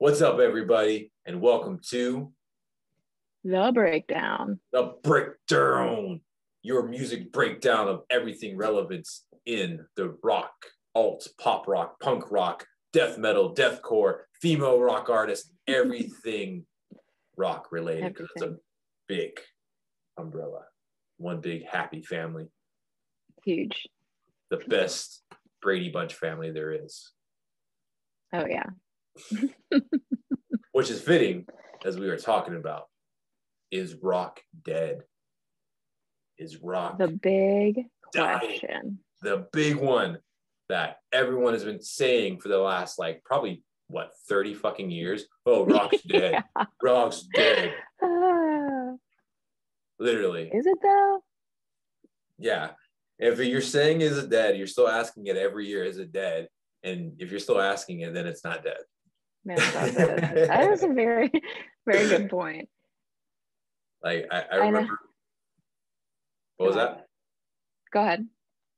What's up, everybody, and welcome to The Breakdown. The Breakdown, your music breakdown of everything relevant in the rock, alt, pop rock, punk rock, death metal, deathcore, female rock artists, everything rock related. Because it's a big umbrella, one big happy family. Huge. The best Brady Bunch family there is. Oh, yeah. Which is fitting, as we were talking about. Is rock dead? Is rock the big dying? question? The big one that everyone has been saying for the last, probably, 30 fucking years? Oh, rock's dead. Yeah. Rock's dead. Literally. Is it though? Yeah. If you're saying is it dead, you're still asking it every year, is it dead? And if you're still asking it, then it's not dead. No, that is a very, very good point. I remember. What was that? Go ahead.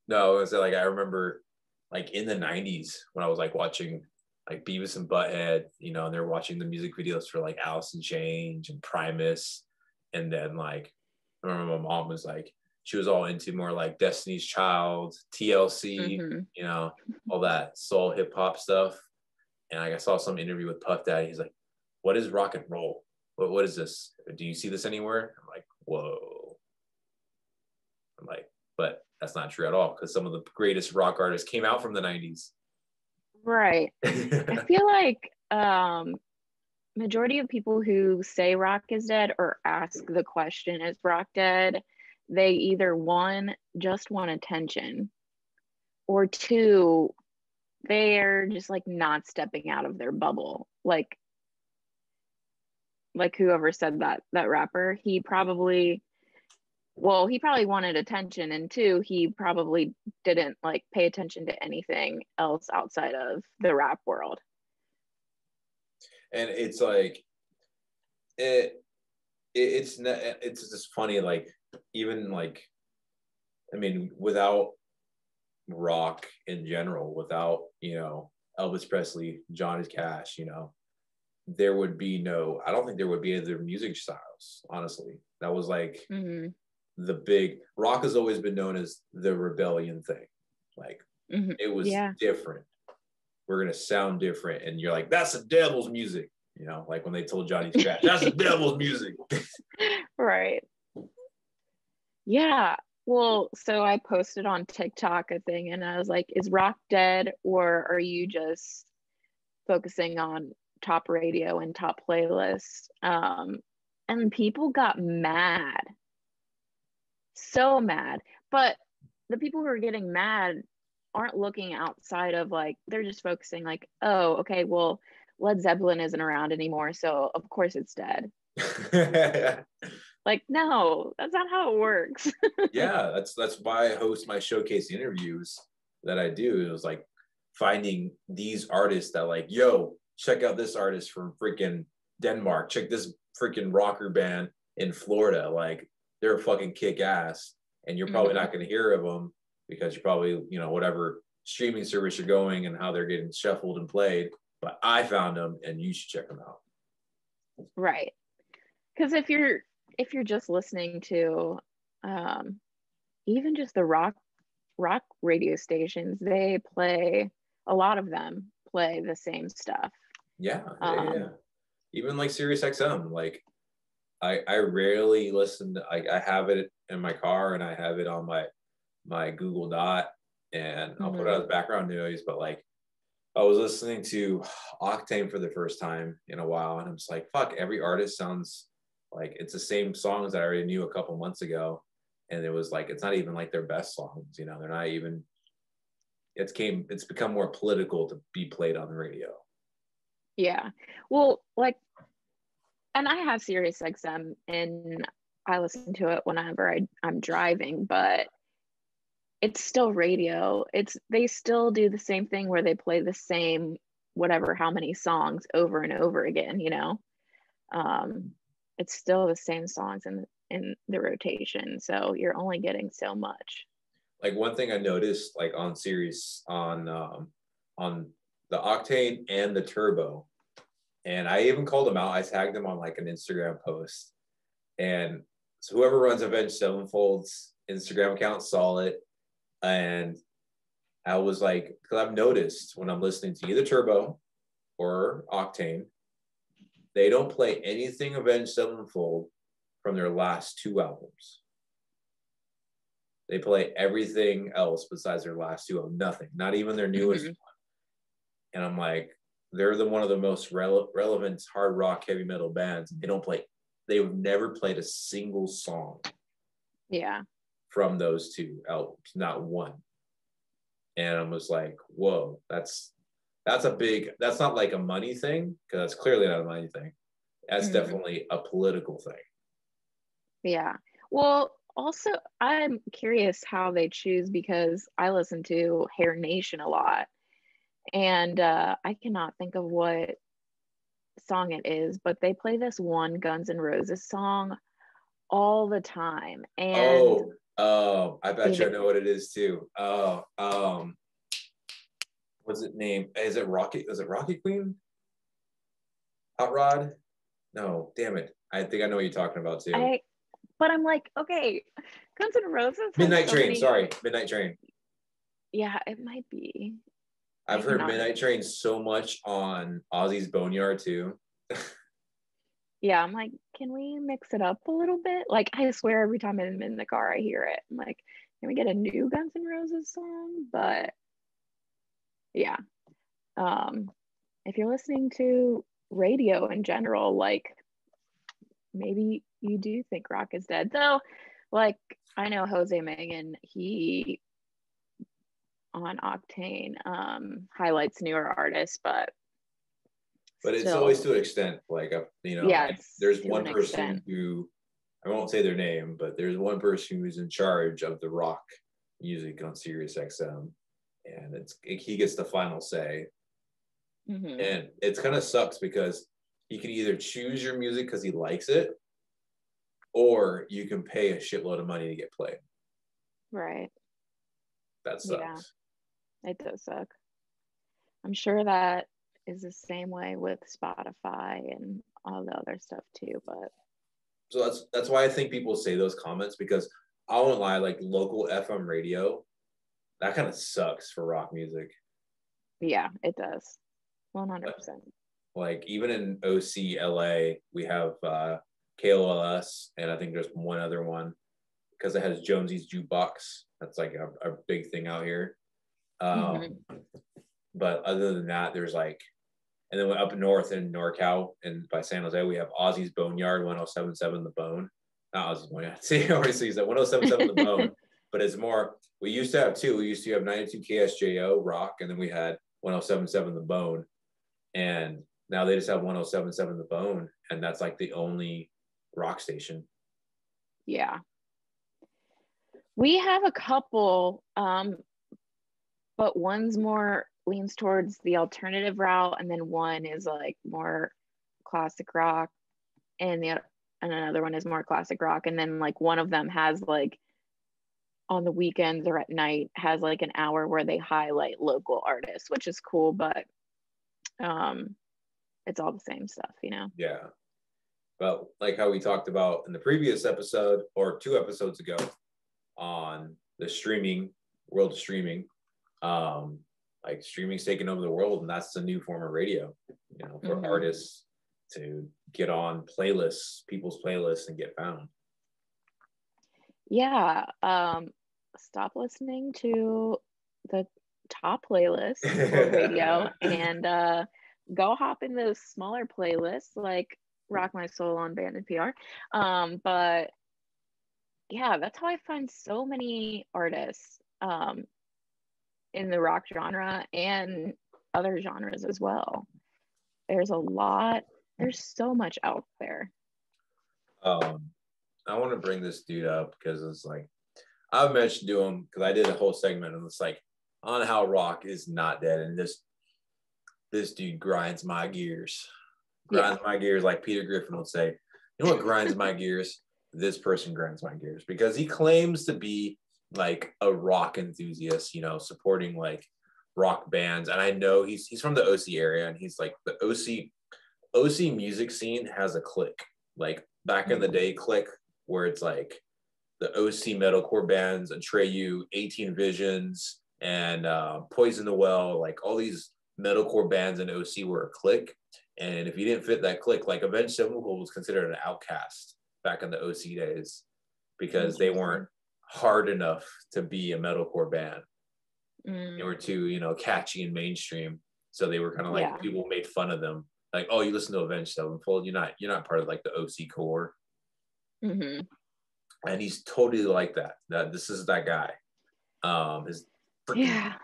No, I was I remember in the 90s when I was watching Beavis and Butthead, and they're watching the music videos for Alice in Chains and Primus. And then I remember my mom was she was all into more Destiny's Child, TLC, all that soul hip hop stuff. And I saw some interview with Puff Daddy. He's like, what is rock and roll? What is this? Do you see this anywhere? I'm like, whoa. I'm like, but that's not true at all, because some of the greatest rock artists came out from the 90s. Right. I feel like majority of people who say rock is dead or ask the question, is rock dead? They either one, just want attention, or two, they're just not stepping out of their bubble. Like whoever said that rapper, he probably wanted attention, and two, he probably didn't pay attention to anything else outside of the rap world. And it's it's just funny, even without rock in general, without Elvis Presley, Johnny Cash, there would be I don't think there would be other music styles, honestly. That was the big rock has always been known as the rebellion thing. It was different. We're gonna sound different, and you're that's the devil's music, when they told Johnny Cash, that's the devil's music. Right. Yeah. Well, so I posted on TikTok a thing, and I was like, is rock dead, or are you just focusing on top radio and top playlists? And people got mad. So mad. But the people who are getting mad aren't looking outside of they're just focusing oh, okay, well, Led Zeppelin isn't around anymore, so of course it's dead. No, that's not how it works. Yeah, that's why I host my showcase interviews that I do. It was finding these artists that yo, check out this artist from freaking Denmark, check this freaking rocker band in Florida, they're fucking kick ass, and you're probably not going to hear of them because you're probably whatever streaming service you're going and how they're getting shuffled and played. But I found them, and you should check them out. Right, because if you're just listening to even just the rock radio stations, they play, a lot of them play the same stuff. Yeah. Even Sirius XM, I rarely listen to, I have it in my car, and I have it on my Google Dot, and I'll put it as background noise. But I was listening to Octane for the first time in a while, and I'm just fuck, every artist sounds it's the same songs that I already knew a couple months ago. And it was it's not even their best songs, they're not even, it's become more political to be played on the radio. Yeah. Well, and I have Sirius XM, and I listen to it whenever I'm driving, but it's still radio. They still do the same thing where they play the same whatever how many songs over and over again, it's still the same songs in the rotation, so you're only getting so much. One thing I noticed on Sirius, on the Octane and the Turbo, And I even called him out. I tagged him on like an Instagram post. And so whoever runs Avenged Sevenfold's Instagram account saw it. And I was like, because I've noticed when I'm listening to either Turbo or Octane, they don't play anything Avenged Sevenfold from their last two albums. They play everything else besides their last two albums. Nothing, not even their newest one. And I'm like, they're one of the most relevant hard rock heavy metal bands. They've never played a single song from those two albums, not one. And I was like, whoa, that's not like a money thing, because that's clearly not a money thing. That's definitely a political thing. Yeah. Well, also, I'm curious how they choose, because I listen to Hair Nation a lot, and I cannot think of what song it is, but they play this one Guns N' Roses song all the time. And I bet you I know what it is too. What's it named? Is it Rocket? Is it Rocket Queen? Hot Rod? No, damn it. I think I know what you're talking about too. But I'm like, okay, Guns N' Roses. Midnight Train. Sorry, Midnight Train. Yeah, it might be. I've heard Midnight Train so much on Ozzy's Boneyard too. Yeah, I'm like, can we mix it up a little bit? Like, I swear every time I'm in the car, I hear it. I'm like, can we get a new Guns N' Roses song? But yeah, if you're listening to radio in general, like, maybe you do think rock is dead. Though, like, I know Jose Megan, he on Octane highlights newer artists, but it's always to an extent. Like, there's one person who, I won't say their name, but there's one person who's in charge of the rock music on Sirius XM, and he gets the final say. And it kind of sucks, because you can either choose your music because he likes it, or you can pay a shitload of money to get played. Right. That sucks. Yeah, it does suck. I'm sure that is the same way with Spotify and all the other stuff too. But so that's why I think people say those comments, because I won't lie, like local FM radio, that kind of sucks for rock music. Yeah, it does. 100%. Like even in OC LA, we have KLLS, and I think there's one other one, because it has Jonesy's Jukebox. That's like a big thing out here. But other than that, there's like, and then up north in NorCal and by San Jose, we have Ozzy's Boneyard, 107.7 The Bone. Not Ozzy's Boneyard. See, I already see that 107.7 The Bone. But it's more, we used to have two. We used to have 92 KSJO rock, and then we had 107.7 The Bone. And now they just have 107.7 The Bone, and that's like the only rock station. Yeah. We have a couple, but one's more leans towards the alternative route, and then one is like more classic rock, and another one is more classic rock, and then like one of them has like on the weekends or at night has like an hour where they highlight local artists, which is cool, but it's all the same stuff, you know. Yeah, but like how we talked about in the previous episode or 2 episodes ago on the world of streaming, like streaming's taking over the world, and that's the new form of radio, you know, for artists to get on people's playlists and get found. Yeah. Stop listening to the top playlist for radio and go hop in those smaller playlists like Rock My Soul on Band NPR. But yeah, that's how I find so many artists in the rock genre and other genres as well. There's so much out there. I want to bring this dude up because it's like, I've mentioned to him, because I did a whole segment and it's like on how rock is not dead, and this dude grinds my gears. My gears, like Peter Griffin would say. You know what grinds my gears? This person grinds my gears, because he claims to be like a rock enthusiast, you know, supporting like rock bands. And I know he's from the OC area, and he's like, the OC OC music scene has a clique. Like back in the day, clique where it's like the OC metalcore bands, Atreyu, 18 Visions, and Poison the Well, like all these metalcore bands in OC were a clique. And if you didn't fit that clique, like Avenged Sevenfold was considered an outcast back in the OC days because they weren't hard enough to be a metalcore band. They were too, you know, catchy and mainstream. So they were kind of like people made fun of them. Like, oh, you listen to Avenged Sevenfold, you're not part of like the OC core. And he's totally like that. This is that guy. His freaking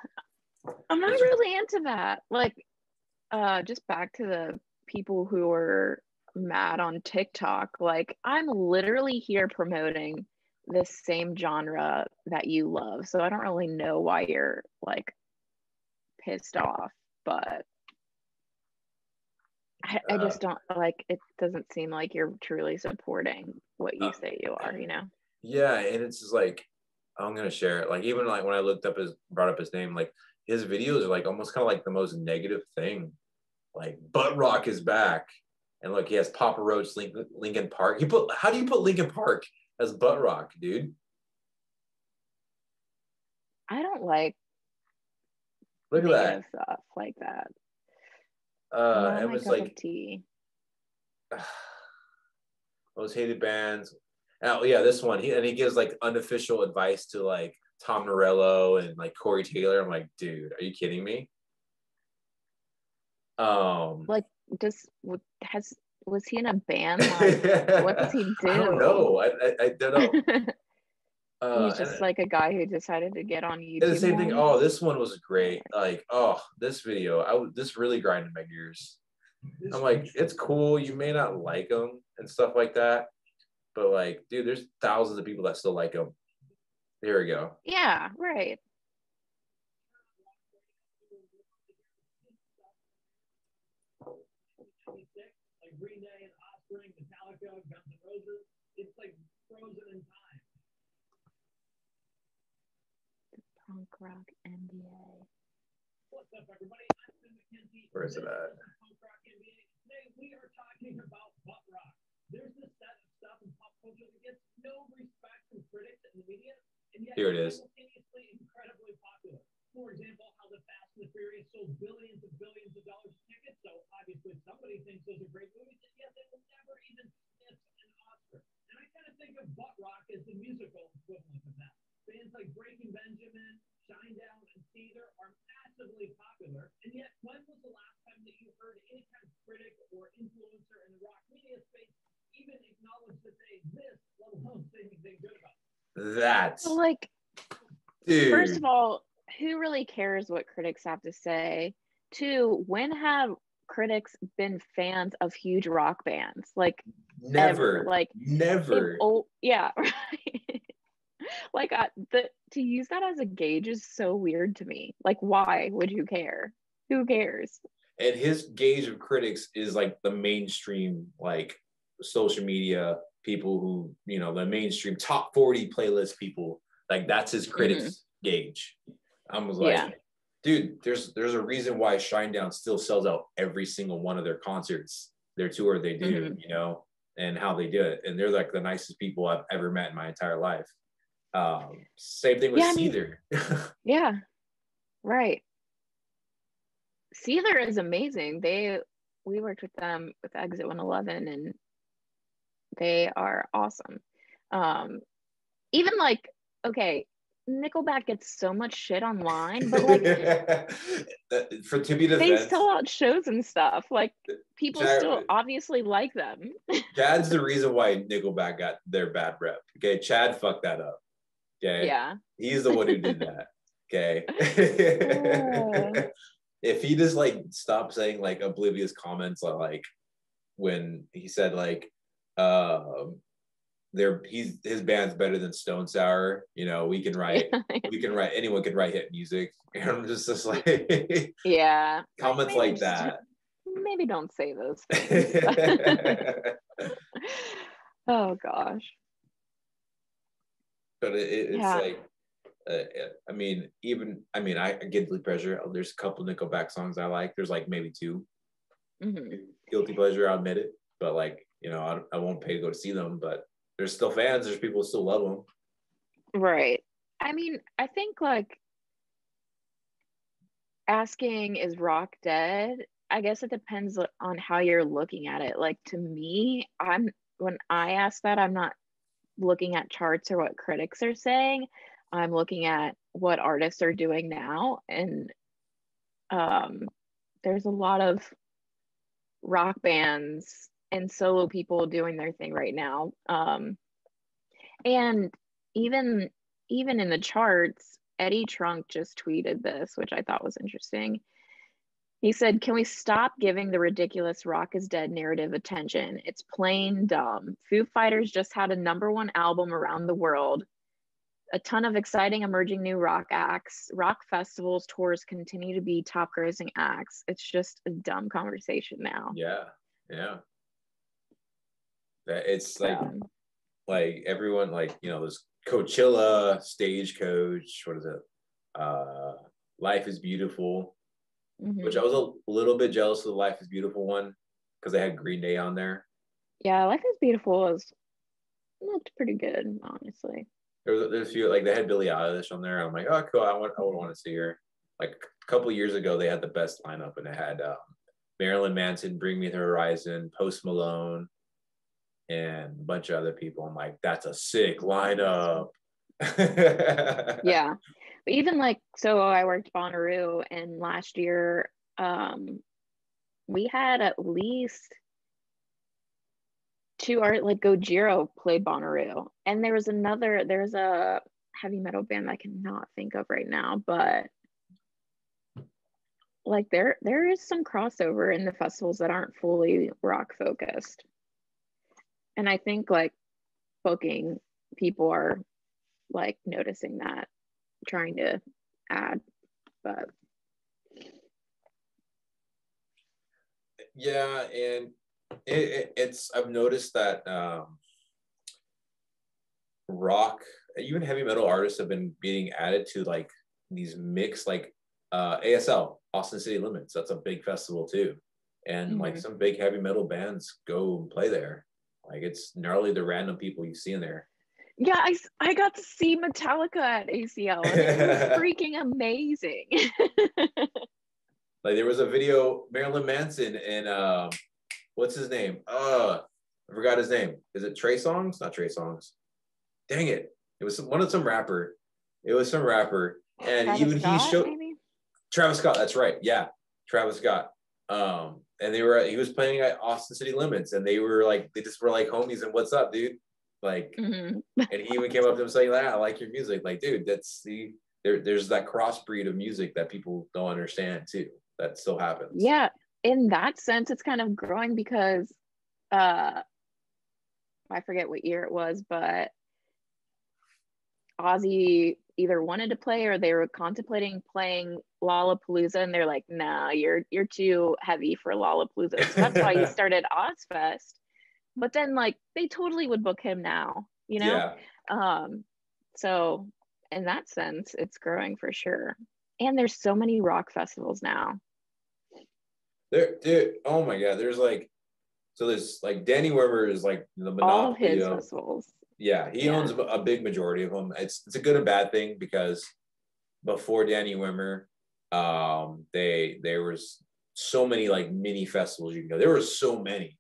I'm not really into that. Like, just back to the people who are mad on TikTok. Like, I'm literally here promoting this same genre that you love. So I don't really know why you're like pissed off, but I just don't like, it doesn't seem like you're truly supporting what you say you are, you know? Yeah. And it's just like, I'm going to share it. Like, even like when I brought up his name, like his videos are like almost kind of like the most negative thing. Like Butt Rock is back. And look, he has Papa Roach, Linkin Park. How do you put Linkin Park as Butt Rock, dude? I don't like look at that stuff like that. it was like tea. Most hated bands. Oh yeah, this one. He gives like unofficial advice to like Tom Morello and like Corey Taylor. I'm like, dude, are you kidding me? Like, was he in a band? Like, what does he do? I don't know. I don't know. He's just like a guy who decided to get on YouTube. The same thing. Oh, this one was great. Like, oh, this video, this really grinded my gears. I'm like, it's cool. You may not like them and stuff like that, but like, dude, there's thousands of people that still like them. Here we go. Yeah, right. Like Green Day and Offspring, Metallica, Guns N' Roses. It's like frozen in time. The punk rock NBA. What's up, everybody? I'm Tim McKenzie. Where is it at? Punk rock NBA. Today we are talking about butt rock. There's this set of stuff in pop culture that gets no respect from critics and the media, and yet here it is. Simultaneously incredibly popular. For example, how the Fast and the Furious sold billions of dollars of tickets. So obviously somebody thinks those are great movies, and yet they will never even sniff an Oscar. And I kind of think of butt rock as the musical equivalent of that. Bands like Breaking Benjamin, Shinedown, and Seether are massively popular. And yet, when was the last time that you heard any kind of critic or influencer in the rock media space even acknowledge that they exist, let alone say anything good about them? That's like, dude. First of all, who really cares what critics have to say? Two, when have critics been fans of huge rock bands? Like, never. Ever. Like, never. Yeah, right. Like, to use that as a gauge is so weird to me. Like, why would you care? Who cares? And his gauge of critics is like the mainstream, like social media people who, you know, the mainstream top 40 playlist people. Like, that's his critics gauge. I was like, dude, there's a reason why Shinedown still sells out every single one of their concerts, their tour they do, you know, and how they do it. And they're like the nicest people I've ever met in my entire life. Same thing with Seether. Yeah, right. Seether is amazing. We worked with them with Exit 111, and they are awesome. Even like, okay, Nickelback gets so much shit online, but like, to be they sell out shows and stuff. Like, people still obviously like them. Chad's the reason why Nickelback got their bad rep. Okay, Chad fucked that up. Okay, yeah, he's the one who did that. Okay, if he just like stopped saying like oblivious comments, like when he said like, his band's better than Stone Sour. You know, anyone can write hit music. And I'm just like, yeah, comments like that. Maybe don't say those things. Oh gosh. But it's like, I get Guilty Pleasure. There's a couple Nickelback songs I like. There's like maybe two. guilty pleasure, I'll admit it. But like, you know, I won't pay to go to see them, but there's still fans. There's people who still love them. Right. I mean, I think like asking, is rock dead? I guess it depends on how you're looking at it. Like to me, when I ask that, I'm not looking at charts or what critics are saying. I'm looking at what artists are doing now. And there's a lot of rock bands and solo people doing their thing right now. And even in the charts, Eddie Trunk just tweeted this, which I thought was interesting. He said, "Can we stop giving the ridiculous rock is dead narrative attention? It's plain dumb. Foo Fighters just had a #1 album around the world. A ton of exciting emerging new rock acts. Rock festivals, tours continue to be top grossing acts. It's just a dumb conversation now." Yeah. It's like everyone, like, you know, there's Coachella, Stagecoach, what is it? Life is Beautiful, which I was a little bit jealous of the Life is Beautiful one because they had Green Day on there. Yeah, Life is Beautiful looked pretty good, honestly. There's a few, like they had Billie Eilish on there. I'm like, oh, cool. I would want to see her. Like a couple of years ago, they had the best lineup, and it had Marilyn Manson, Bring Me the Horizon, Post Malone, and a bunch of other people. I'm like, that's a sick lineup. Yeah, but even like, so I worked Bonnaroo, and last year we had at least 2 art, like Gojira played Bonnaroo, and there's a heavy metal band I cannot think of right now, but like there is some crossover in the festivals that aren't fully rock focused. And I think like booking people are like noticing that, trying to add, but yeah, and it's I've noticed that rock, even heavy metal artists have been being added to like these mix, like ASL, Austin City Limits. That's a big festival too, and like some big heavy metal bands go and play there. Like it's gnarly the random people you see in there. Yeah, I got to see Metallica at ACL, and it was freaking amazing. Like there was a video, Marilyn Manson and what's his name? I forgot his name. Is it Trey Songz? Not Trey Songz. Dang it! It was some rapper. It was some rapper, and Travis even Scott, he showed maybe? Travis Scott. That's right. Yeah, Travis Scott. And he was playing at Austin City Limits, and they just were like homies and what's up, dude? Like, and he even came up to him saying, "I like your music." Like, dude, there's that crossbreed of music that people don't understand too. That still happens. Yeah, in that sense, it's kind of growing because I forget what year it was, but Ozzy either wanted to play or they were contemplating playing Lollapalooza, and they're like, "Nah, you're too heavy for Lollapalooza." So that's why he started Ozfest. But then like they totally would book him now, you know? Yeah. So in that sense, it's growing for sure. And there's so many rock festivals now. Dude, oh my God, there's like Danny Wimmer is like the monopoly all of his festivals. Yeah, he owns a big majority of them. It's a good and bad thing because before Danny Wimmer, there was so many like mini festivals you can go. There were so many.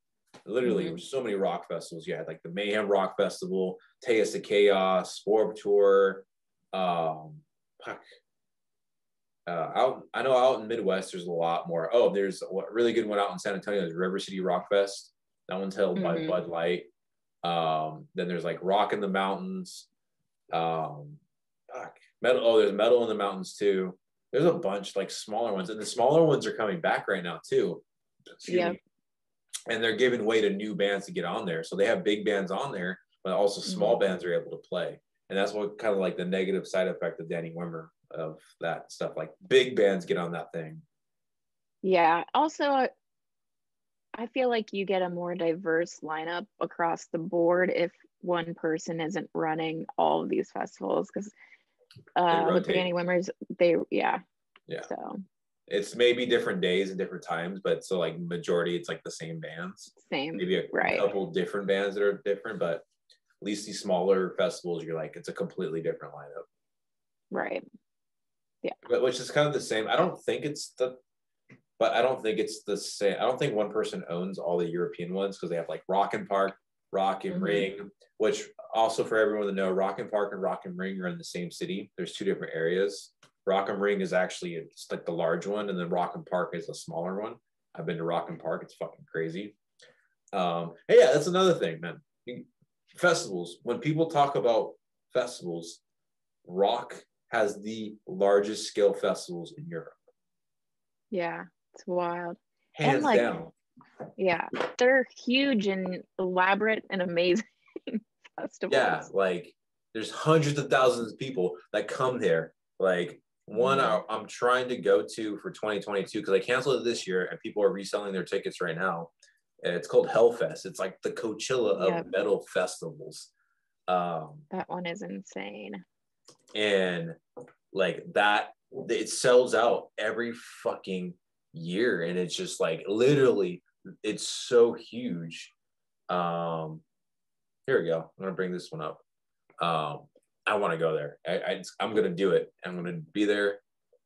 Literally, there were so many rock festivals. You had like the Mayhem Rock Festival, Taste of Chaos, Warped Tour. I know out in the Midwest, there's a lot more. Oh, there's a really good one out in San Antonio. There's River City Rock Fest. That one's held by Bud Light. Then there's like Rock in the Mountains. Metal. Oh, there's Metal in the Mountains too. There's a bunch like smaller ones, and the smaller ones are coming back right now too. Excuse me. And they're giving way to new bands to get on there. So they have big bands on there, but also small bands are able to play. And that's what kind of like the negative side effect of Danny Wimmer of that stuff. Like big bands get on that thing. Yeah. Also, I feel like you get a more diverse lineup across the board if one person isn't running all of these festivals, because with Danny Wimmer's, So It's maybe different days and different times, but so like majority, it's like the same bands. Same. Maybe a right. couple different bands that are different, but at least these smaller festivals, you're like, it's a completely different lineup. Right. Yeah. But which is kind of the same. I don't think it's the same. I don't think one person owns all the European ones because they have like Rock and Park, Rock and Ring, which also for everyone to know, Rock and Park and Rock and Ring are in the same city. There's two different areas. Rock and Ring is actually, it's like the large one, and then Rock and Park is a smaller one. I've been to Rock and Park. It's fucking crazy. Yeah, that's another thing, man. Festivals. When people talk about festivals, Rock has the largest scale festivals in Europe. Yeah, it's wild. Hands like, down. Yeah, they're huge and elaborate and amazing festivals. Yeah, like there's hundreds of thousands of people that come there. Like one I'm trying to go to for 2022 because I canceled it this year and people are reselling their tickets right now. And it's called Hellfest. It's like the Coachella of metal festivals. That one is insane. And like that, it sells out every fucking year. And it's just like literally, it's so huge. Here we go. I'm gonna bring this one up. I want to go there. I'm gonna do it. I'm gonna be there,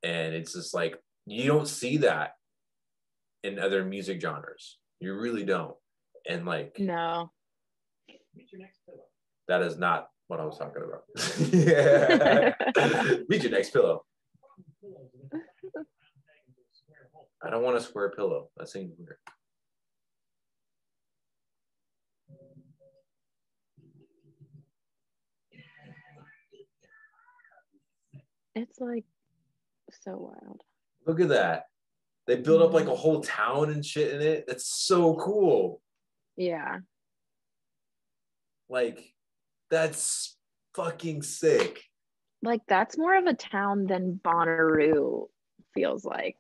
and it's just like you don't see that in other music genres. You really don't. And like, no, that is not what I was talking about. Yeah. Meet your next pillow. I don't want a square pillow. That seems weird. It's like so wild. Look at that. They built up like a whole town and shit in it. That's so cool. Yeah. Like, that's fucking sick. Like, that's more of a town than Bonnaroo feels like.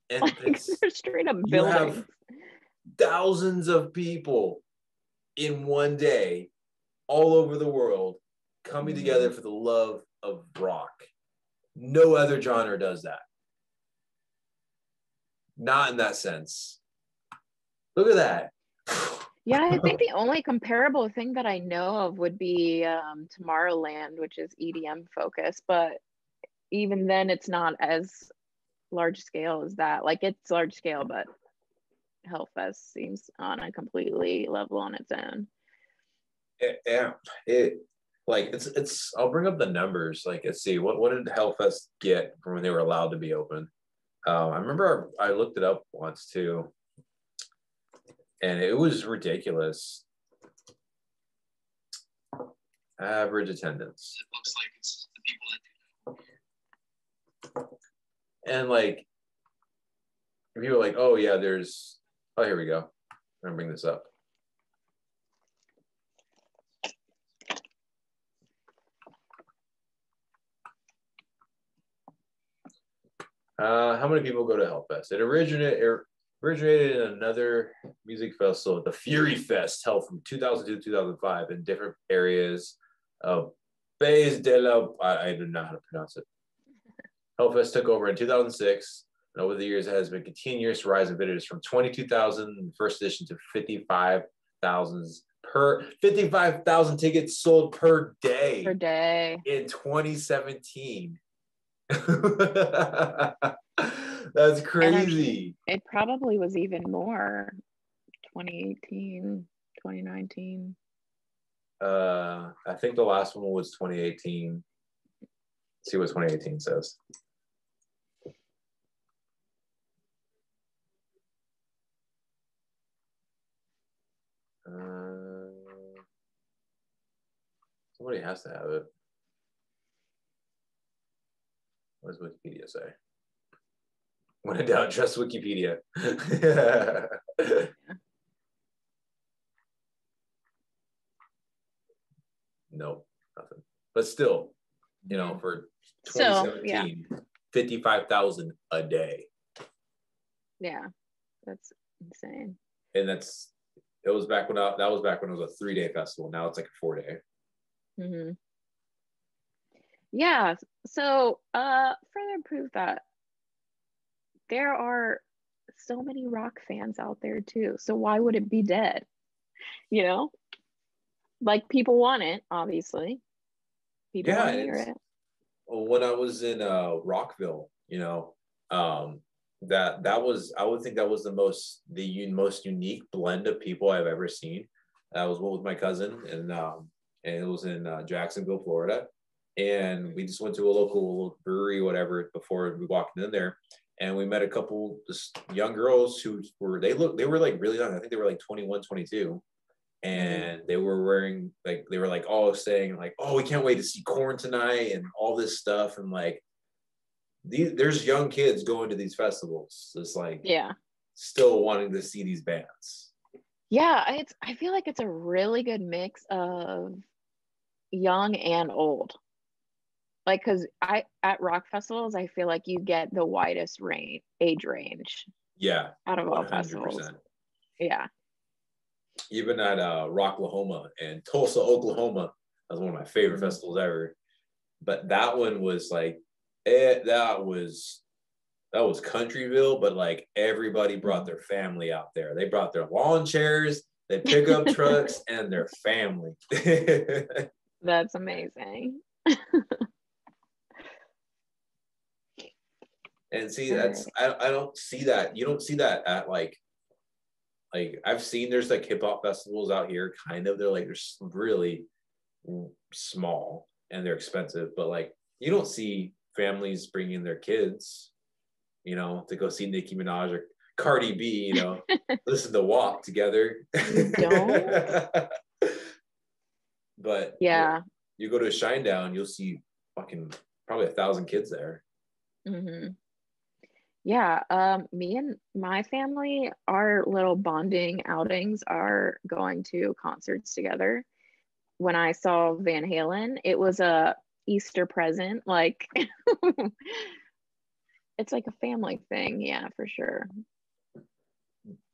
And like they're straight up buildings. You have thousands of people in one day all over the world coming together for the love of rock. No other genre does that. Not in that sense. Look at that. Yeah, I think the only comparable thing that I know of would be Tomorrowland, which is EDM focused, but even then it's not as large scale as that. Like, it's large scale, but Hellfest seems on a completely level on its own. It's I'll bring up the numbers. Like, let's see, what did Hellfest get from when they were allowed to be open? I remember I looked it up once too, and it was ridiculous. Average attendance. It looks like it's the people that do that. And like, people are like, oh yeah, here we go. I'm gonna bring this up. How many people go to Hellfest? It originated in another music festival, the Fury Fest, held from 2002 to 2005 in different areas of Pays de la... I don't know how to pronounce it. Hellfest took over in 2006, and over the years it has been continuous rise in visitors from 22,000 first edition to 55,000 tickets sold per day. Per day. In 2017. That's crazy. It probably was even more 2018, 2019. I think the last one was 2018. Let's see what 2018 says. Somebody has to have it. What does Wikipedia say? When in doubt, trust Wikipedia. Nope, nothing. But still, for 2017, 55,000 a day. Yeah, that's insane. And that was back when it was a 3-day festival. Now it's like a 4-day. Mm-hmm. Yeah. So further proof that there are so many rock fans out there too. So why would it be dead? You know, like people want it, obviously. People Yeah, want to hear it. when I was in Rockville, that was, I would think that was the most unique blend of people I've ever seen. I was with my cousin, and it was in Jacksonville, Florida, and we just went to a local brewery, whatever, before we walked in there, and we met a couple just young girls who they were like really young. I think they were like 21, 22. And they were wearing, like, they were like all saying like, oh, we can't wait to see Korn tonight and all this stuff. And like, there's young kids going to these festivals, just like, Yeah, still wanting to see these bands. yeah, I feel like it's a really good mix of young and old. Like, because at rock festivals, I feel like you get the widest age range Yeah, out of all 100%. festivals. Yeah. Even at Rocklahoma and Tulsa, Oklahoma, that was one of my favorite festivals ever. But that one was like, that was Countryville, but like everybody brought their family out there. They brought their lawn chairs, their pickup trucks, and their family. That's amazing. And see, that's, I don't see that. You don't see that at like I've seen, there's like hip hop festivals out here, kind of. They're really small and they're expensive, but like you don't see families bringing their kids, to go see Nicki Minaj or Cardi B, listen to WAP together. You don't? But yeah, you go to a Shinedown, you'll see fucking probably 1,000 kids there. Yeah, me and my family, our little bonding outings are going to concerts together. When I saw Van Halen, it was a Easter present. Like, it's like a family thing. Yeah, for sure.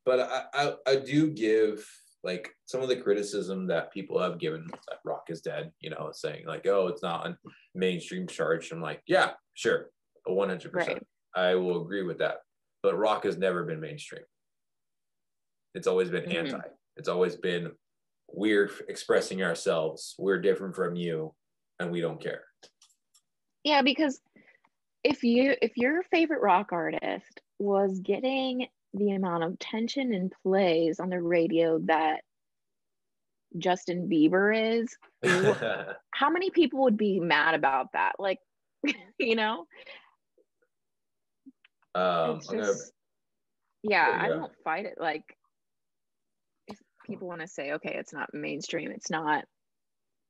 But I do give like some of the criticism that people have given that rock is dead, saying like, oh, it's not on mainstream charts. I'm like, yeah, sure, 100%. Right. I will agree with that. But rock has never been mainstream. It's always been anti. It's always been, we're expressing ourselves, we're different from you, and we don't care. Yeah, because if your favorite rock artist was getting the amount of attention and plays on the radio that Justin Bieber is, how many people would be mad about that? Like, it's just, I don't fight it. Like, if people want to say, okay, it's not mainstream, it's not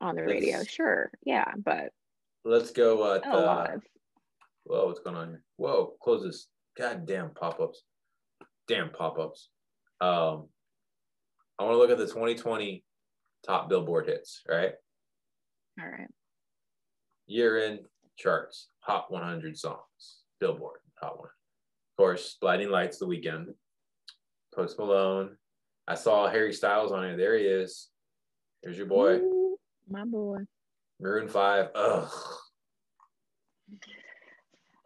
on the radio, sure, yeah, but let's go live. Whoa, what's going on here? Whoa, close this. Goddamn pop-ups. Damn pop-ups. I want to look at the 2020 top Billboard hits, right? All right. Year-end charts, Hot 100 songs, Billboard, Hot 100. Of course, Blinding Lights, The Weeknd, Post Malone. I saw Harry Styles on it. There he is. There's your boy. Ooh, my boy. Maroon 5. Ugh.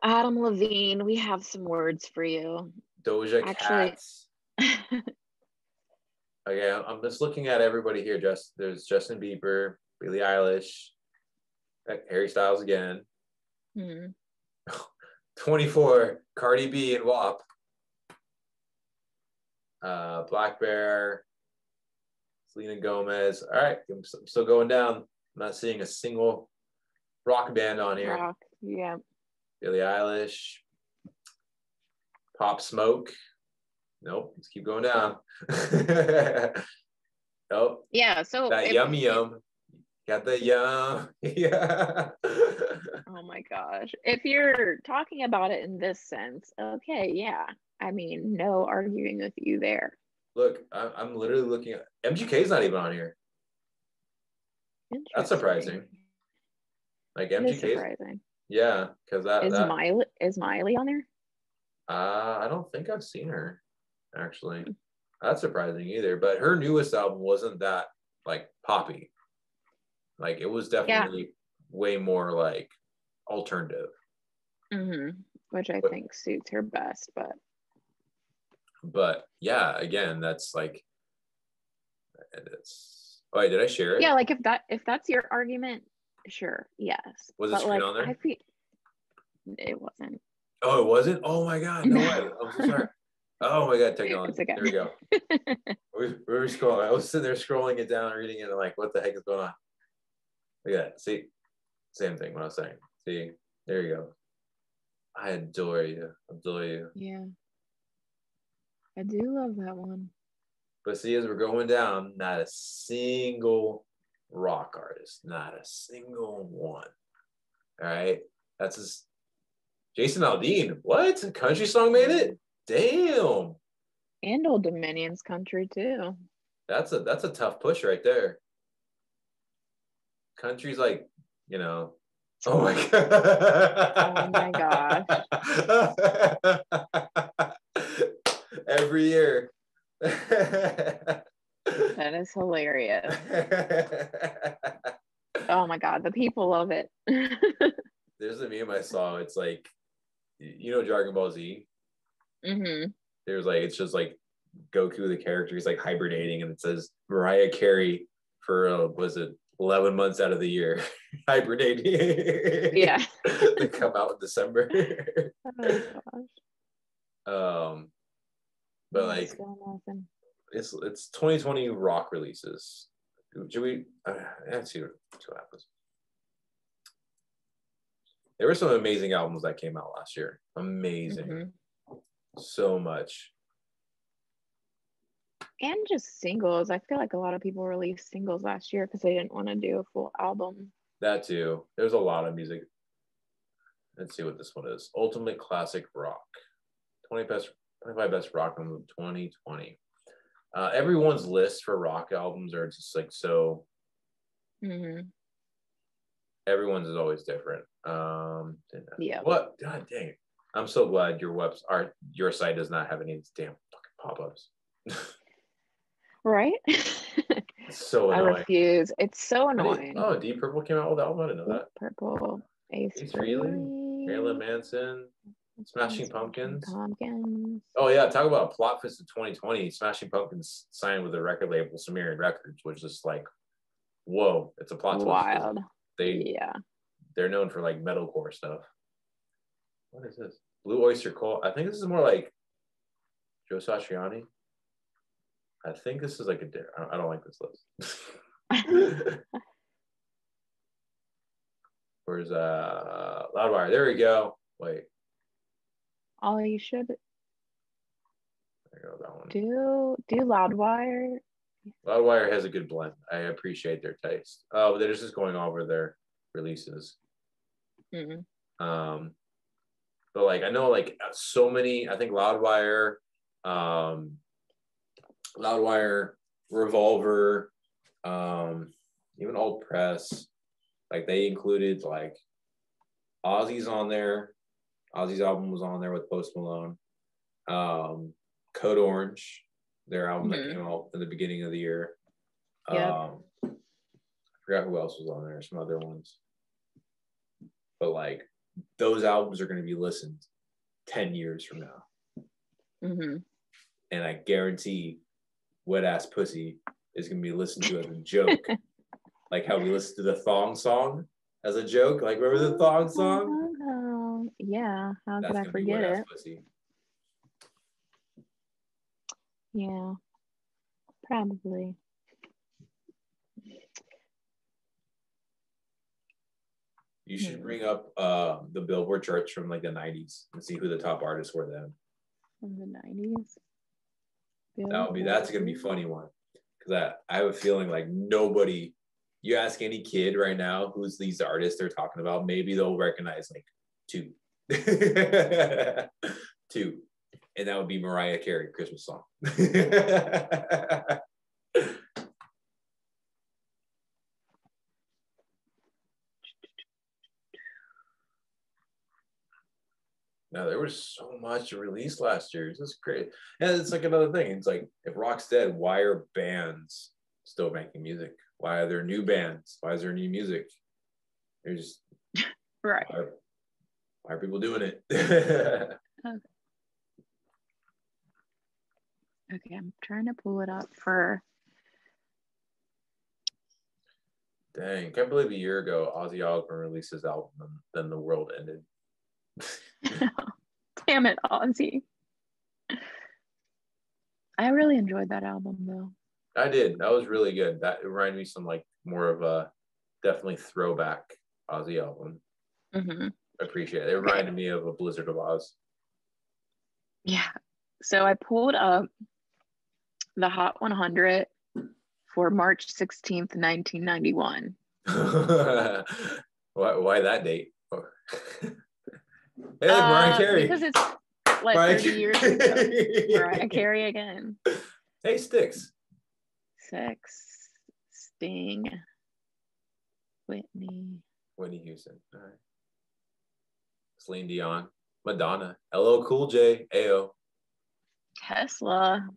Adam Levine, we have some words for you. Doja Cat. Okay, I'm just looking at everybody here. There's Justin Bieber, Billie Eilish, Harry Styles again. 24, Cardi B and WAP. Black Bear, Selena Gomez. All right, I'm still going down. I'm not seeing a single rock band on here. Rock, yeah. Billie Eilish, Pop Smoke. Nope, let's keep going down. Nope. Yeah, so that yum. Got the yum. Yeah. Oh my gosh. If you're talking about it in this sense, okay, yeah. I mean, no arguing with you there. Look, I'm literally looking at MGK's not even on here. That's surprising. Like MGK. Surprising. Yeah, because is Miley on there? I don't think I've seen her, actually. That's surprising either. But her newest album wasn't that like poppy. Like it was definitely way more like alternative. which I think suits her best. But yeah, again, that's like, it's. Oh, wait, did I share it? Yeah, like if that's your argument, sure, yes. Was the screen on there? I feel it wasn't. Oh, it wasn't? Oh my God, no way. I'm so sorry. Oh my God, technology. It's okay. There we go. we were scrolling. I was sitting there scrolling it down, reading it, and like, what the heck is going on? Look at that. See, same thing. What I was saying. See, there you go. I adore you. Adore you. Yeah, I do love that one. But see, as we're going down, not a single rock artist, not a single one. All right, that's just Jason Aldean. What? A country song made it? Damn. And Old Dominion's country too. That's a tough push right there. Country's like, you know. Oh my God. Oh my gosh. Every year. That is hilarious. Oh my God, the people love it. There's a meme I saw. It's like, you know, Dragon Ball Z. Mm-hmm. There's like, it's just like Goku, the character, he's like hibernating, and it says Mariah Carey for was it 11 months out of the year hibernating. Yeah. They come out in December. Oh gosh. But like, it's 2020 rock releases. Should we? Let's see what happens. There were some amazing albums that came out last year. Amazing. Mm-hmm. So much. And just singles. I feel like a lot of people released singles last year because they didn't want to do a full album. That too. There's a lot of music. Let's see what this one is. Ultimate Classic Rock. 25 best rock albums of 2020. Everyone's list for rock albums are just like so. Mm-hmm. Everyone's is always different. Yeah. What? God dang it! I'm so glad your site does not have any of these damn fucking pop-ups. Right? It's so annoying. I refuse. It's so annoying. Deep Purple came out with an album. I didn't know that. Purple. Ace Frehley, Marilyn Manson, Smashing Pumpkins. Pumpkins. Oh yeah, talk about a plot twist of 2020. Smashing Pumpkins signed with the record label Sumerian Records, which is like, whoa, it's a plot twist. Wild. They're known for like metalcore stuff. What is this? Blue Oyster Cult. I think this is more like Joe Satriani. I think this is like I don't like this list. Where's Loudwire? There we go. Wait. Oh, you should. There you go. That one. Do Loudwire. Loudwire has a good blend. I appreciate their taste. Oh, they're just going over their releases. Mm-hmm. But like, I know like so many. I think Loudwire, Revolver, even Old Press, like they included like Ozzy's on there. Ozzy's album was on there with Post Malone. Code Orange, their album that came out in the beginning of the year. I forgot who else was on there. Some other ones. But like those albums are going to be listened 10 years from now. Mm-hmm. And I guarantee Wet Ass Pussy is going to be listened to as a joke. Like how we listened to the Thong Song as a joke. Like, remember the Thong Song? Yeah. How could I forget it? Pussy. Yeah. Probably. You should bring up the Billboard charts from like the 90s and see who the top artists were then. From the 90s? That's gonna be a funny one. Because I have a feeling like nobody, you ask any kid right now who's these artists they're talking about, maybe they'll recognize like two. Two. And that would be Mariah Carey, Christmas song. No, there was so much released last year. It's just great. And it's like another thing. It's like, if rock's dead, why are bands still making music? Why are there new bands? Why is there new music? There's right. Why are people doing it? Okay, I'm trying to pull it up for. Dang, can't believe a year ago Ozzy Osbourne released his album and then the world ended. Damn it, Ozzy. I really enjoyed that album though. I did. That was really good. That reminded me some like more of a definitely throwback Ozzy album. Mm-hmm. I appreciate it. It reminded me of a Blizzard of Oz. Yeah. So I pulled up the Hot 100 for March 16th, 1991. Why that date? Oh. Hey, look, Mariah Carey. Because it's like Mariah 30 years ago. Mariah Carey again. Hey, Styx. Six, Sting, Whitney Houston. All right. Celine Dion, Madonna, LL Cool J, Ayo. Tesla.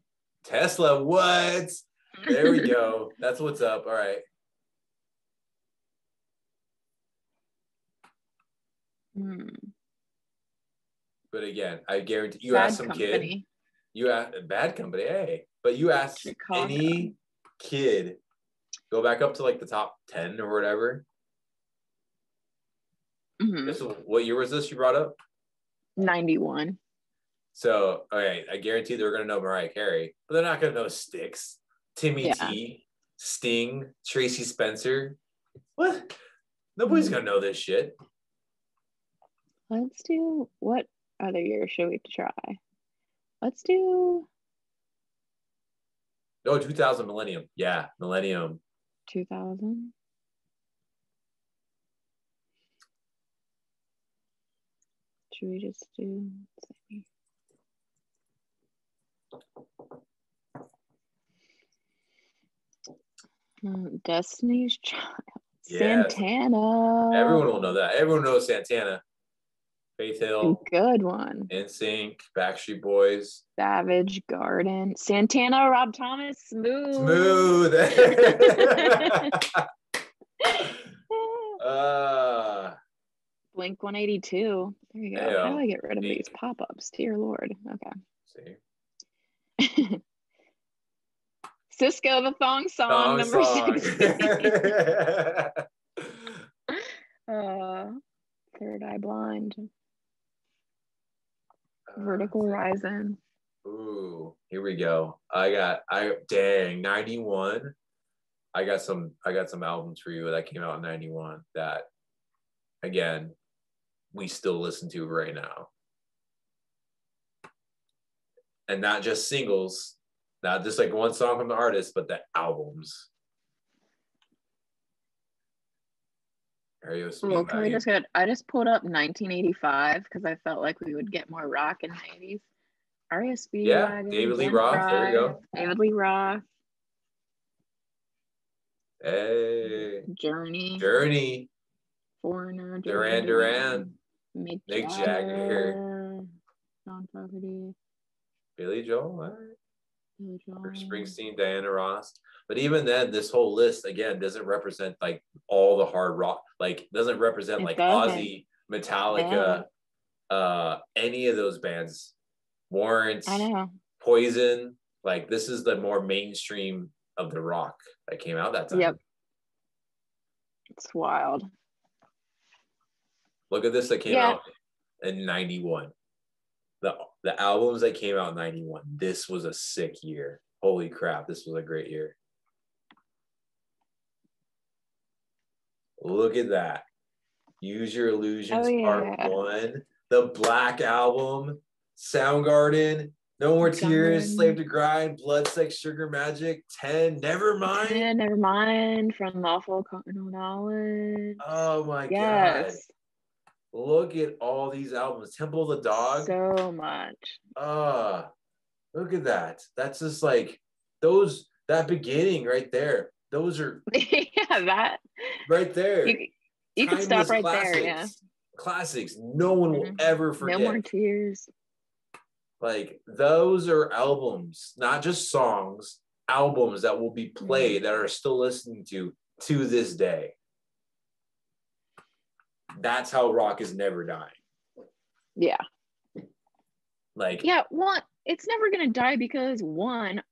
What? There we go. That's what's up. All right. But again, I guarantee you ask some kid. You ask Bad Company, hey. But you ask Chicago. Any kid, go back up to like the top 10 or whatever. Mm-hmm. What year was this you brought up? 91. So, okay, I guarantee they're going to know Mariah Carey, but they're not going to know Styx, Timmy T, Sting, Tracy Spencer. What? Nobody's going to know this shit. Let's do, what other year should we try? Let's do. Oh, 2000 Millennium. Yeah, Millennium. 2000. Should we just do? Destiny's Child. Yes. Santana. Everyone will know that. Everyone knows Santana. Faith Hill. Good one. NSYNC, Backstreet Boys. Savage Garden. Santana, Rob Thomas, Smooth. Blink 182. There you go. How do I get rid of these pop-ups? Dear Lord. Okay. See. Cisco, the Thong Song, number 6. Third Eye Blind. Vertical Horizon. Ooh, here we go. Dang, 91. I got some albums for you that came out in 91 that, again, we still listen to right now. And not just singles, not just like one song from the artist, but the albums. Well, can we just get? I just pulled up 1985 because I felt like we would get more rock in the 80s. R.E.S.P. Yeah, David Lee Roth. There you go. David Lee Roth. Hey. Journey. Foreigner. Duran. Mick Jagger. John Fogerty. Billy Joel. All right. Bruce Springsteen, Diana Ross. But even then, this whole list again doesn't represent like all the hard rock, like doesn't represent like Ozzy, Metallica, any of those bands. Warrant, Poison. Like this is the more mainstream of the rock that came out that time. Yep. It's wild. Look at this that came out in 91. The albums that came out in 91. This was a sick year. Holy crap, this was a great year. Look at that. Use Your Illusions Part 1. The Black Album. Soundgarden. No More Tears. Slave to Grind. Blood, Sex, Sugar Magic. 10. Nevermind. 10. Nevermind. From Lawful Continental Knowledge. Oh my God. Look at all these albums. Temple of the Dog. So much. Look at that. That's just like that beginning right there. Those are that right there. You can stop right classics. There, yeah. Classics. No one will ever forget. No More Tears. Like those are albums, not just songs, albums that will be played that are still listening to this day. That's how rock is never dying. Yeah. Like, Yeah, one, it's never gonna die because one,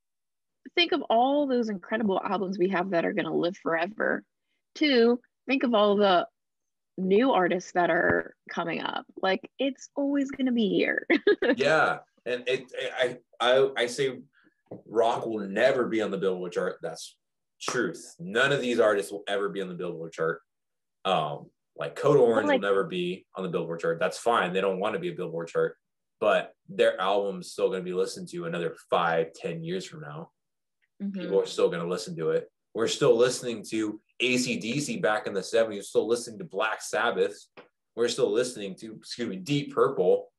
think of all those incredible albums we have that are gonna live forever. Two, think of all the new artists that are coming up. Like it's always gonna be here. yeah, and I say rock will never be on the Billboard chart. That's truth. None of these artists will ever be on the Billboard chart. Like Code Orange will never be on the Billboard chart. That's fine. They don't want to be a Billboard chart, but their album's still going to be listened to another 5-10 years from now. People are still going to listen to it. We're still listening to AC/DC back in the 70s, still listening to Black Sabbath. We're still listening to, Deep Purple.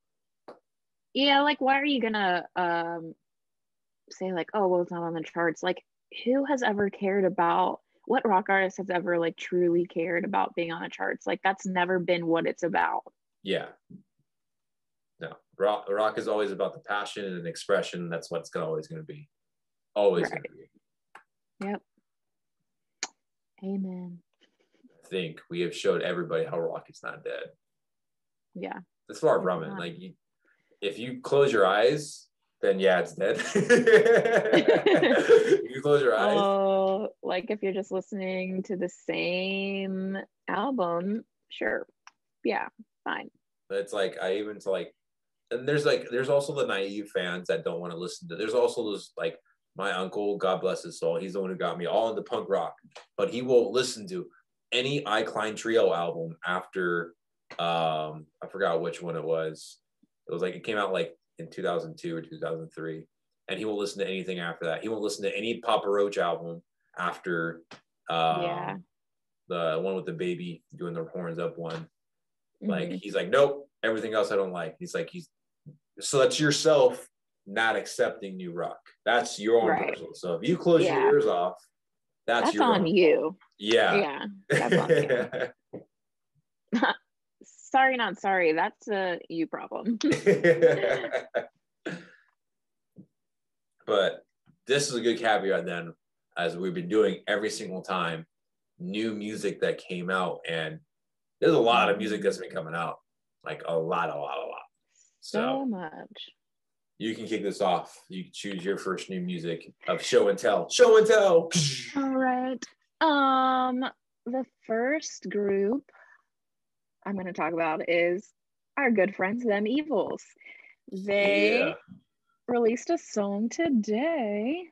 Yeah, like why are you gonna say like, oh, well, it's not on the charts? Like, who has ever cared about, what rock artist has ever like truly cared about being on the charts? Like that's never been what it's about. Yeah. No, rock is always about the passion and expression. That's what it's always going to be. Always going to be. Yep. Amen. I think we have showed everybody how rock is not dead. Yeah. It's far from it. Like if you close your eyes, then yeah, it's dead. You close your eyes. Oh, like if you're just listening to the same album, sure. Yeah, fine. But it's like and there's also the naive fans that don't want to listen to. There's also those like my uncle, God bless his soul, he's the one who got me all into punk rock, but he won't listen to any Icline Trio album after I forgot which one it was. It was like it came out like in 2002 or 2003, and he won't listen to anything after that. He won't listen to any Papa Roach album after the one with the baby doing the horns up one. Like he's like, nope, everything else I don't like. He's like, so that's yourself not accepting new rock. That's your own personal. So if you close your ears off, that's your on you. Yeah. That's on you. Sorry, not sorry. That's a you problem. But this is a good caveat then, as we've been doing every single time, new music that came out, and there's a lot of music that's been coming out, like a lot. So much. You can kick this off. You can choose your first new music of show and tell. Show and tell. All right. The first group I'm going to talk about is our good friends, Them Evils. They released a song today.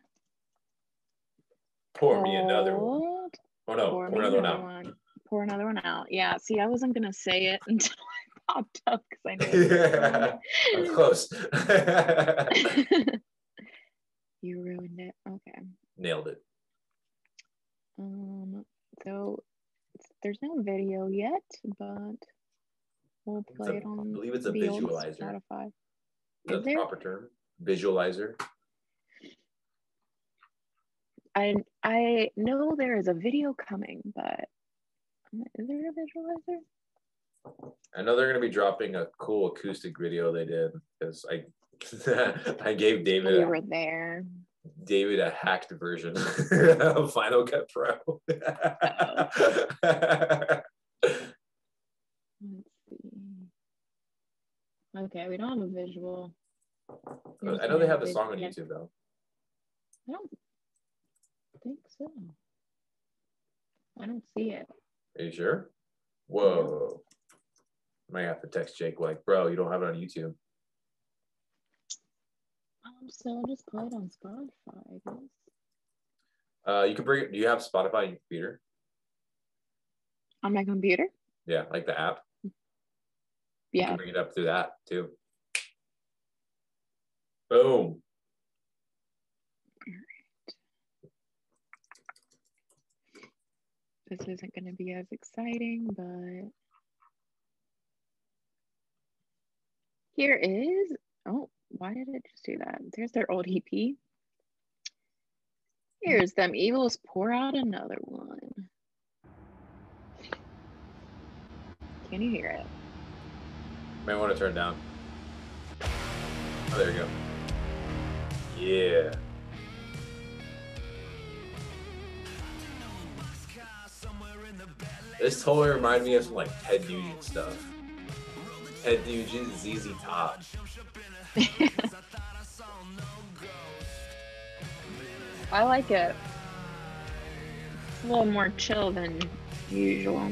Pour me another one. Oh no, pour another one out. Pour another one out. Yeah, see, I wasn't going to say it until I popped up because I knew it was close. You ruined it. Okay. Nailed it. So there's no video yet, but we'll play it on. I believe it's a visualizer. Spotify. Is that the proper term? Visualizer. I know there is a video coming, but is there a visualizer? I know they're going to be dropping a cool acoustic video they did, because I gave David. We were there. David a hacked version of Final Cut Pro. Let's see. Okay, we don't have a visual. I know they have the song on YouTube though. I don't think so. I don't see it. Are you sure? Whoa. I might have to text Jake like, bro, you don't have it on YouTube. So I'll just play it on Spotify, I guess. You can bring it. Do you have Spotify on your computer? On my computer? Yeah, like the app. Yeah. You can bring it up through that too. Boom. This isn't going to be as exciting, but here is, oh, why did it just do that? There's their old EP. Here's Them Evils, Pour Out Another One. Can you hear it? May want to turn it down. Oh, there you go. Yeah. This totally reminded me of some like Ted Nugent stuff. Ted Nugent, ZZ Top. I like it. It's a little more chill than usual.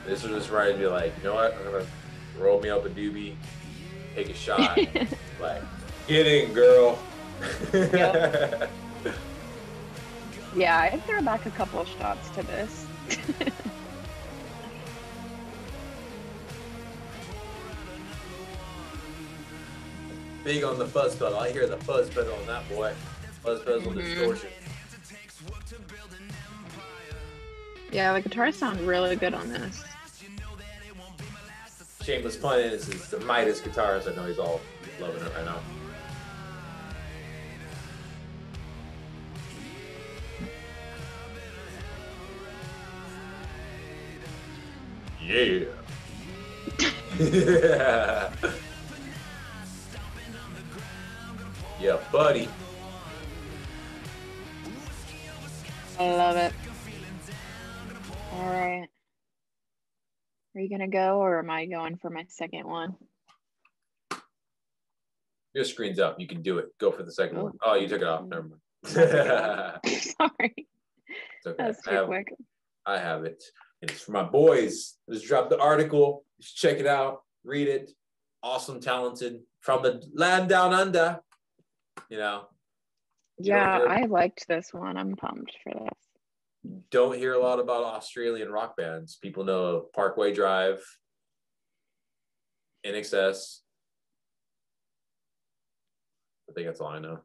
This was just right to be like, you know what? I'm gonna roll me up a doobie, take a shot. Like, get in, girl. Yep. Yeah, I'd throw back a couple of shots to this. Big on the fuzz pedal. I hear the fuzz pedal on that boy. Fuzz pedal distortion. Yeah, the guitars sound really good on this. Shameless pun is the Midas guitars. I know he's all loving it right now. Yeah. Yeah, buddy. I love it. All right. Are you gonna go or am I going for my second one? Your screen's up. You can do it. Go for the second one. Oh, you took it off. Never mind. Sorry. It's okay. That's too quick. I have it. And it's for my boys. Just dropped the article. Just check it out. Read it. Awesome, talented. From the land down under. You know. Yeah, I liked this one. I'm pumped for this. Don't hear a lot about Australian rock bands. People know Parkway Drive, INXS. I think that's all I know.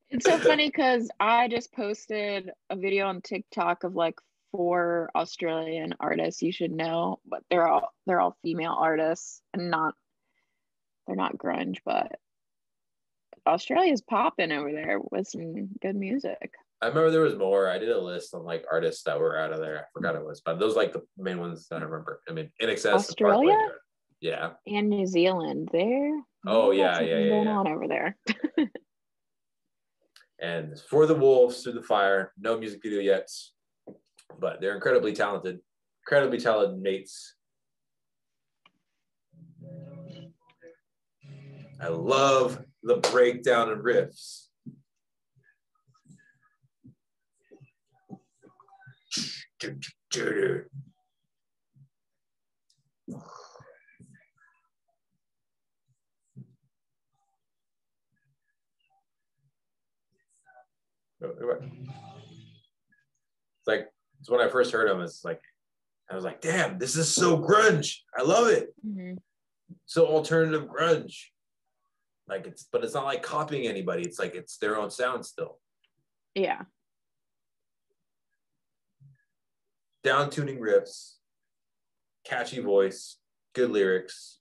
It's so funny because I just posted a video on TikTok of like 4 Australian artists you should know, but they're all female artists and they're not grunge, but Australia's popping over there with some good music. I remember there was more. I did a list on like artists that were out of there. I forgot it was, but those are like the main ones that I remember. I mean, INXS, Australia, yeah, and New Zealand. Oh yeah, going on over there. And For the Wolves, Through the Fire. No music video yet, but they're incredibly talented mates. I love the breakdown and riffs. It's when I first heard him, it's like, I was like, damn, this is so grunge. I love it. Mm-hmm. So alternative grunge. Like but it's not like copying anybody. It's like, it's their own sound still. Yeah. Down tuning riffs, catchy voice, good lyrics.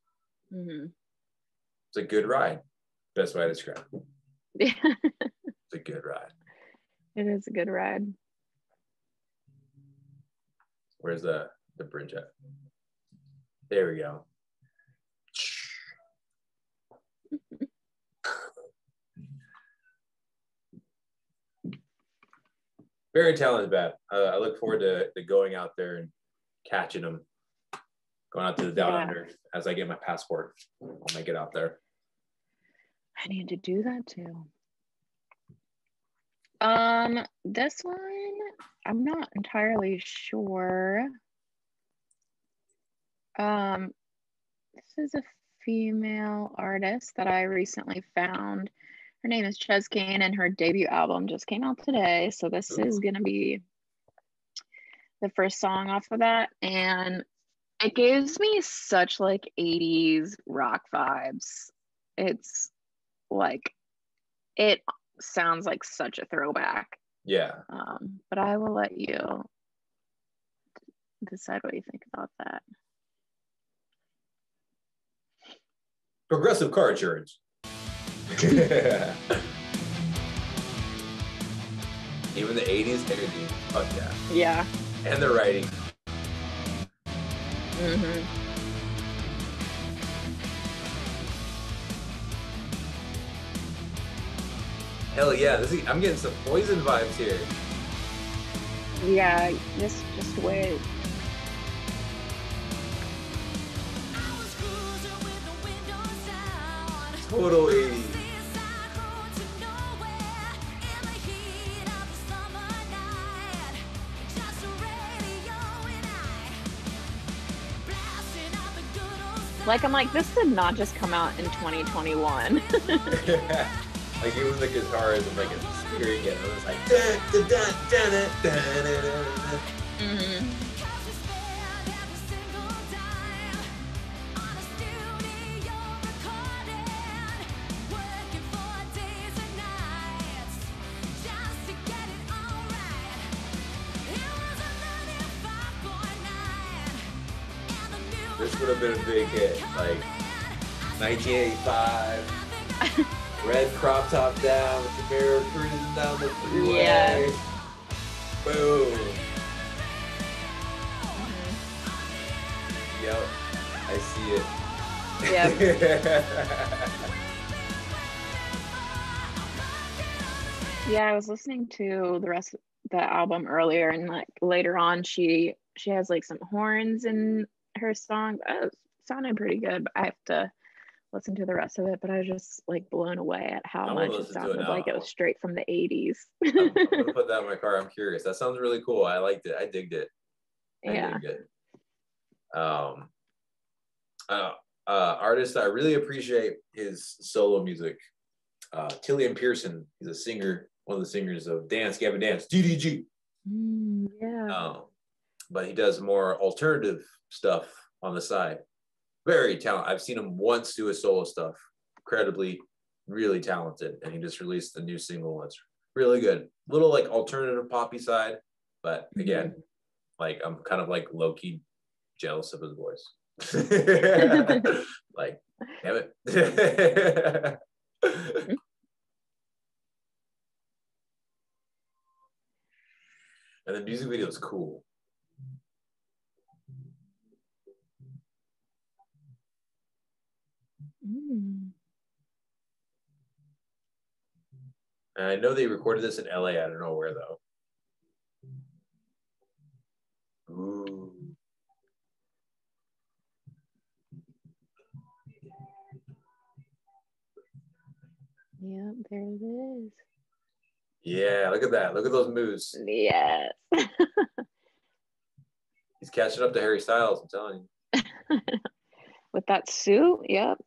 Mm-hmm. It's a good ride. Best way to describe it. Yeah. It's a good ride. It is a good ride. Where's the bridge at? There we go. Very talented band. I look forward to going out there and catching them. Going out to the Down Under as I get my passport. I'll make it out there. I need to do that too. This one, I'm not entirely sure. This is a female artist that I recently found. Her name is Ches Kane, and her debut album just came out today. So this is gonna be the first song off of that, and it gives me such like 80s rock vibes. It's like, it sounds like such a throwback. Yeah. But I will let you decide what you think about that. Progressive car insurance. Even the 80s energy. Fuck yeah. Yeah. And the writing. Mm-hmm. Hell yeah. I'm getting some Poison vibes here. Yeah, just wait. total 80s. Like, I'm like, this did not just come out in 2021. Like even the guitars and like hearing it, it was like dun, dun, dun, dun, dun, dun, dun, dun. Mm-hmm. This would have been a big hit, like 1985. Red crop top down with the mirror cruising down the freeway. Yes. Boom. Mm-hmm. Yep, I see it. Yep. Yeah, I was listening to the rest of the album earlier, and like later on, she has like some horns in her song. It sounded pretty good, but I have to listen to the rest of it. But I was just like blown away at how I wanna much it listen to it sounded now. like it was straight from the 80s. I'm gonna put that in my car. I'm curious. That sounds really cool. I liked it. I digged it. Yeah. Digged it. Artist I really appreciate his solo music. Killian Pearson. He's a singer, one of the singers of Dance Gavin Dance, DDG. Yeah. But he does more alternative stuff on the side. Very talented. I've seen him once do his solo stuff. Incredibly, really talented. And he just released a new single that's really good. Little like alternative poppy side, but again, like I'm kind of like low-key jealous of his voice. Like, damn it. And the music video is cool. And I know they recorded this in LA. I don't know where though. Ooh. Yep, there it is. Yeah, look at that. Look at those moves. Yes. He's catching up to Harry Styles, I'm telling you. With that suit, yep.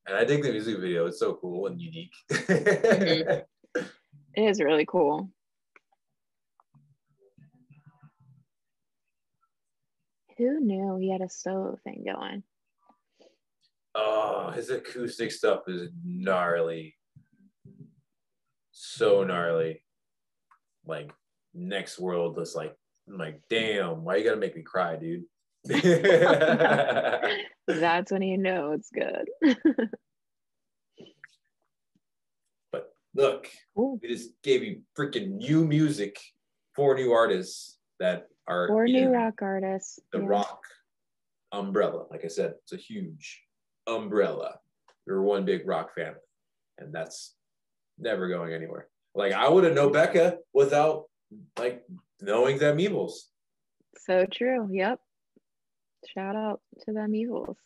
And I think the music video is so cool and unique. It is really cool. Who knew he had a solo thing going? Oh, his acoustic stuff is gnarly. So gnarly. Like next world is like, I'm like, damn, why you gotta make me cry, dude? That's when you know it's good. But look, we just gave you freaking new music, 4 new artists that are 4 new rock artists. The rock umbrella. Like I said, it's a huge umbrella. We're one big rock family, and that's never going anywhere. Like I wouldn't know Becca without like knowing them evils. So true. Yep. Shout out to them evils.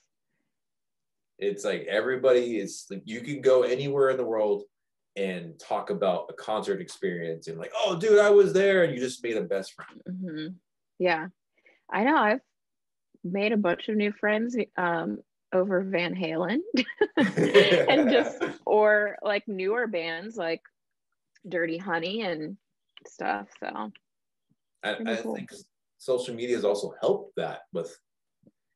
It's like everybody is like, you can go anywhere in the world and talk about a concert experience and like, oh dude, I was there, and you just made a best friend. Mm-hmm. Yeah, I know. I've made a bunch of new friends over Van Halen and just, or like newer bands like Dirty Honey and stuff. So I cool. think social media has also helped that with,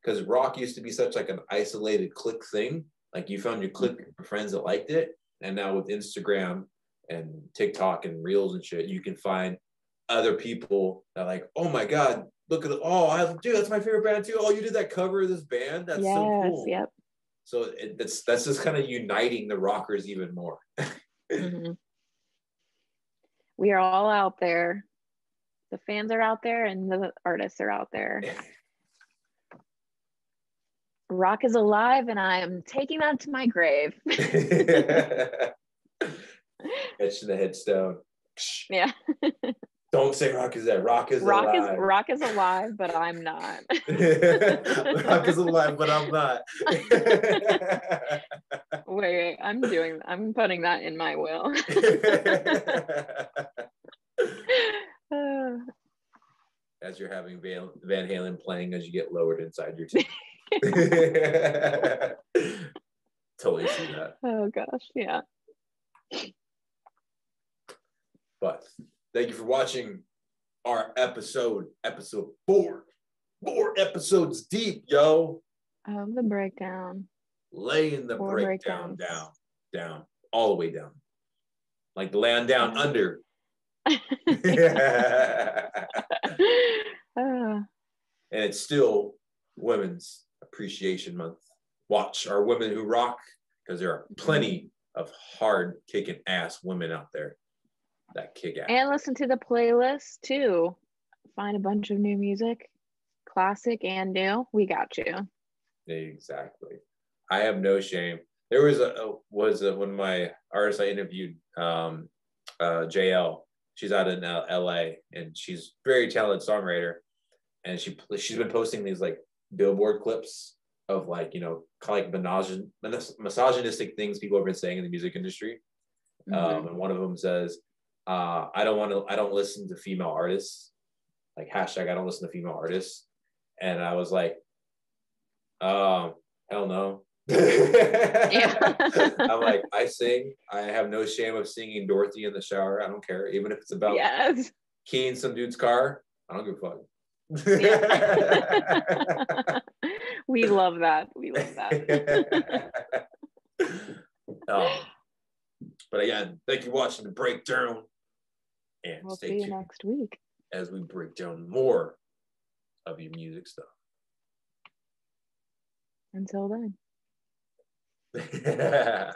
because rock used to be such like an isolated clique thing. Like you found your clique of friends that liked it. And now with Instagram and TikTok and Reels and shit, you can find other people that are like, oh my God, look at dude, that's my favorite band too. Oh, you did that cover of this band? That's so cool. Yep. So that's just kind of uniting the rockers even more. Mm-hmm. We are all out there. The fans are out there and the artists are out there. Rock is alive, and I am taking that to my grave. Etched in the headstone. Yeah. Don't say Rock is dead. Rock is alive. Rock is alive, but I'm not. Rock is alive, but I'm not. Wait, I'm putting that in my will. As you're having Van Halen playing as you get lowered inside your team. Totally see that. Oh gosh, yeah. But thank you for watching our episode 4. 4 episodes deep, yo. Of the breakdown. Laying the breakdown down, all the way down. Like the land down under. And it's still Women's Appreciation Month. Watch our Women Who Rock, because there are plenty of hard kicking ass women out there that kick ass. And listen to the playlist too. Find a bunch of new music, classic and new. We got you. Exactly. I have no shame. There was one of my artists I interviewed, JL. She's out in LA, and she's a very talented songwriter. And she's been posting these like Billboard clips of like, you know, kind of like misogynistic things people have been saying in the music industry. And one of them says, I don't listen to female artists, like hashtag I don't listen to female artists. And I was like, hell no. I'm like, I sing. I have no shame of singing Dorothy in the shower. I don't care, even if it's about keying some dude's car. I don't give a fuck. We love that. We love that. But again, thank you for watching the breakdown, and we'll stay see you tuned next week as we break down more of your music stuff. Until then.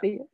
See you.